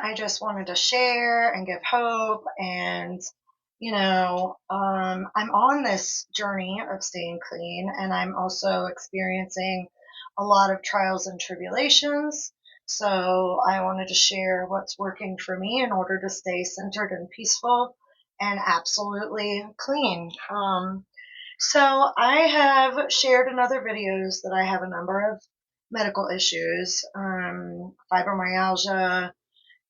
I just wanted to share and give hope. And, I'm on this journey of staying clean, and I'm also experiencing a lot of trials and tribulations. So I wanted to share what's working for me in order to stay centered and peaceful and absolutely clean. So I have shared in other videos that I have a number of medical issues, fibromyalgia,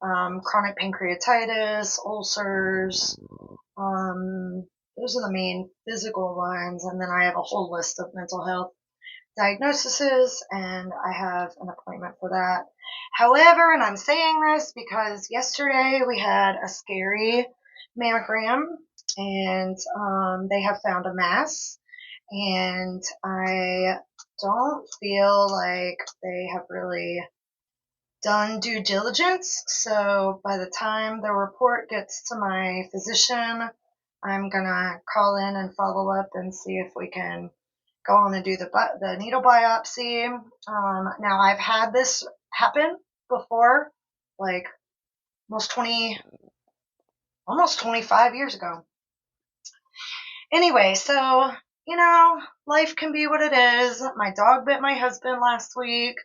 chronic pancreatitis, ulcers. Those are the main physical ones. And then I have a whole list of mental health diagnoses, and I have an appointment for that. However, and I'm saying this because yesterday we had a scary mammogram, and they have found a mass, and I don't feel like they have really done due diligence. So by the time the report gets to my physician, I'm gonna call in and follow up and see if we can go on and do the needle biopsy. Now I've had this happen before, like almost 25 years ago. Anyway, so life can be what it is. My dog bit my husband last week,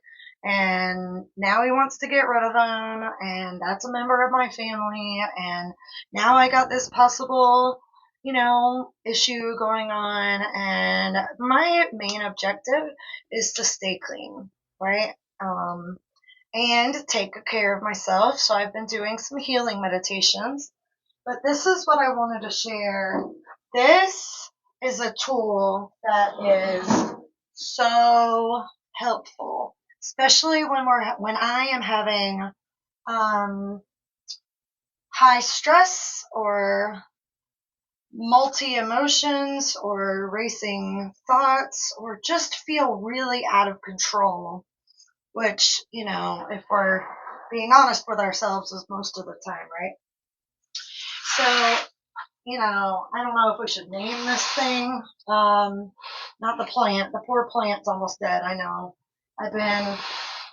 and now he wants to get rid of him, and that's a member of my family, and now I got this possible, issue going on, and my main objective is to stay clean, right? And take good care of myself. So I've been doing some healing meditations, but this is what I wanted to share. This is a tool that is so helpful, especially when I am having high stress or multi emotions or racing thoughts, or just feel really out of control, which, if we're being honest with ourselves, is most of the time, right? So, I don't know if we should name this thing. Not the plant. The poor plant's almost dead, I know. I've been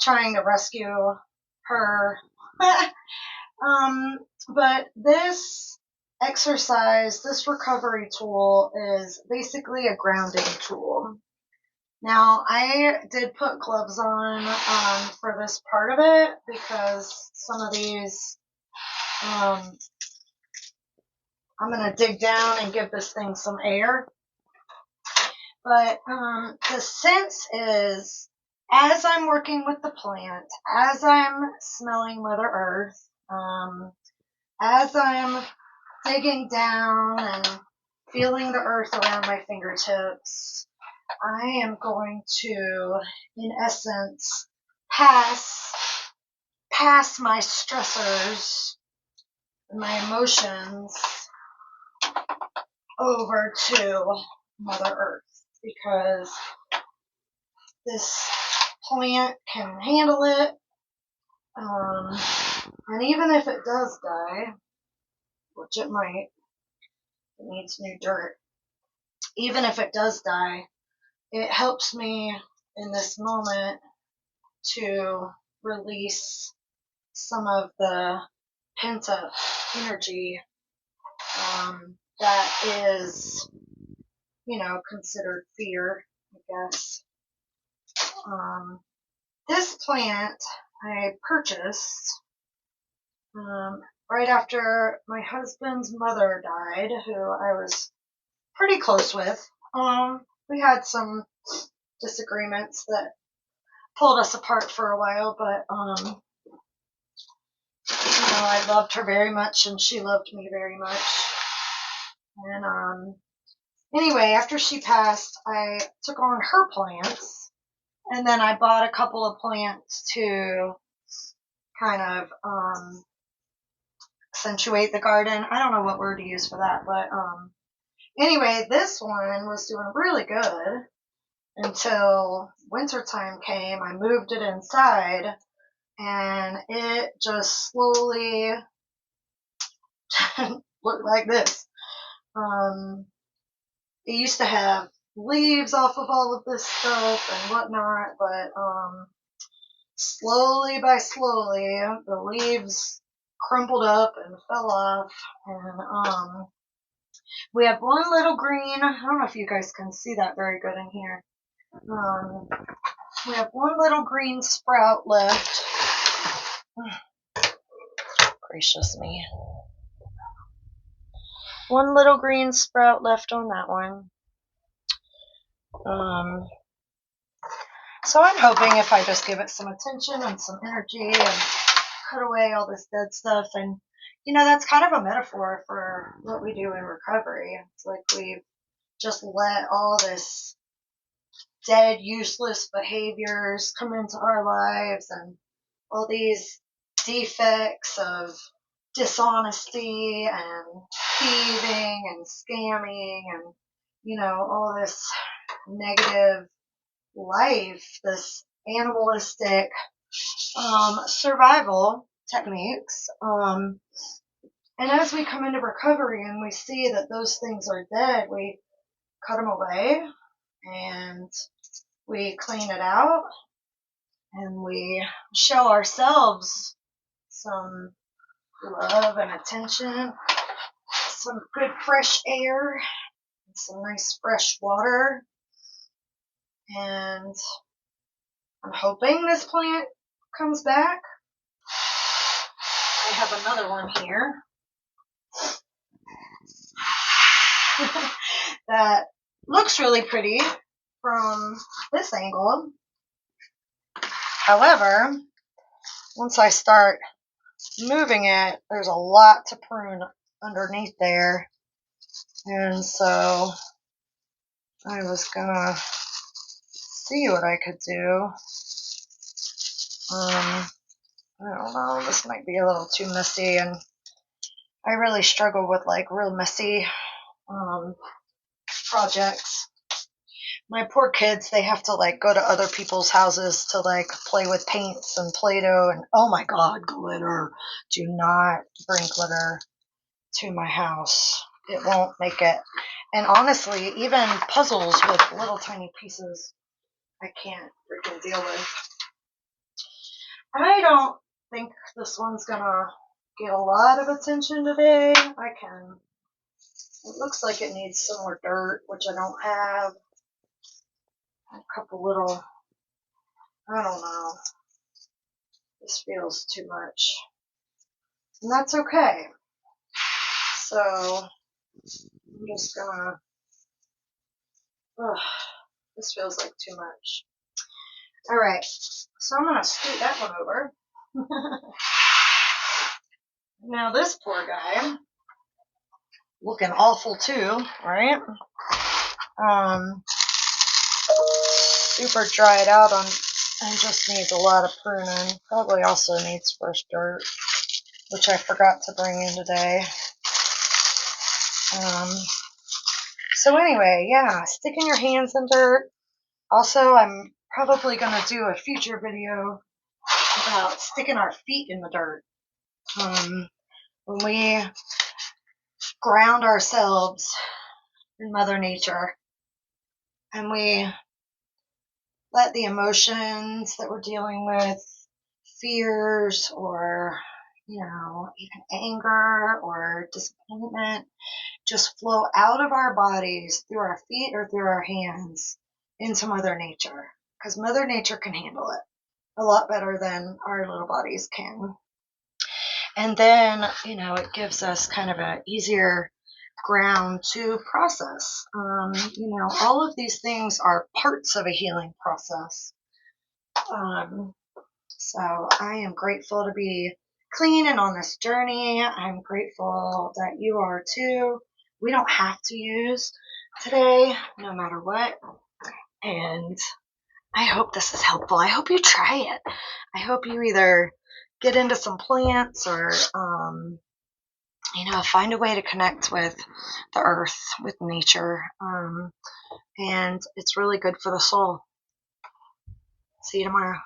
trying to rescue her. But this exercise, this recovery tool, is basically a grounding tool. Now, I did put gloves on for this part of it because some of these, I'm going to dig down and give this thing some air. But the sense is, as I'm working with the plant, as I'm smelling Mother Earth, as I'm digging down and feeling the earth around my fingertips, I am going to, in essence, pass my stressors, my emotions, over to Mother Earth, because this plant can handle it. And even if it does die, which it might, it needs new dirt. Even if it does die, it helps me in this moment to release some of the pent up energy that is, considered fear, I guess. This plant I purchased right after my husband's mother died, who I was pretty close with. We had some disagreements that pulled us apart for a while, but I loved her very much, and she loved me very much. And anyway, after she passed, I took on her plants, and then I bought a couple of plants to kind of accentuate the garden. I don't know what word to use for that, but anyway, this one was doing really good until wintertime came. I moved it inside, and it just slowly looked like this. It used to have leaves off of all of this stuff and whatnot, but slowly by slowly, the leaves crumpled up and fell off. And we have one little green. I don't know if you guys can see that very good in here. We have one little green sprout left. Gracious me. One little green sprout left on that one. So I'm hoping if I just give it some attention and some energy and cut away all this dead stuff, and that's kind of a metaphor for what we do in recovery. It's like we've just let all this dead, useless behaviors come into our lives, and all these defects of dishonesty and thieving and scamming and all this negative life, this animalistic survival techniques. And as we come into recovery and we see that those things are dead, we cut them away and we clean it out and we show ourselves some love and attention, some good fresh air, some nice fresh water. And I'm hoping this plant comes back. I have another one here that looks really pretty from this angle. However, once I start moving it, there's a lot to prune underneath there. And so I was gonna see what I could do. I don't know, this might be a little too messy, and I really struggle with like real messy projects. My poor kids, they have to like go to other people's houses to like play with paints and Play-Doh, and oh my god, glitter. Do not bring glitter to my house. It won't make it. And honestly, even puzzles with little tiny pieces, I can't freaking deal with. I don't think this one's gonna get a lot of attention today. It looks like it needs some more dirt, which I don't have. A couple little, I don't know. This feels too much. And that's okay. So, I'm just gonna, this feels like too much. Alright, so I'm gonna scoot that one over. Now this poor guy, looking awful too, right? Super dried out on, and just needs a lot of pruning. Probably also needs fresh dirt, which I forgot to bring in today. So anyway, yeah, sticking your hands in dirt. Also, I'm probably going to do a future video about sticking our feet in the dirt. When we ground ourselves in Mother Nature and we let the emotions that we're dealing with, fears or, even anger or disappointment, just flow out of our bodies through our feet or through our hands into Mother Nature. Because Mother Nature can handle it a lot better than our little bodies can. And then, it gives us kind of an easier ground to process. All of these things are parts of a healing process. So I am grateful to be clean and on this journey. I'm grateful that you are too. We don't have to use today, no matter what. And I hope this is helpful. I hope you try it. I hope you either get into some plants or, find a way to connect with the earth, with nature. And it's really good for the soul. See you tomorrow.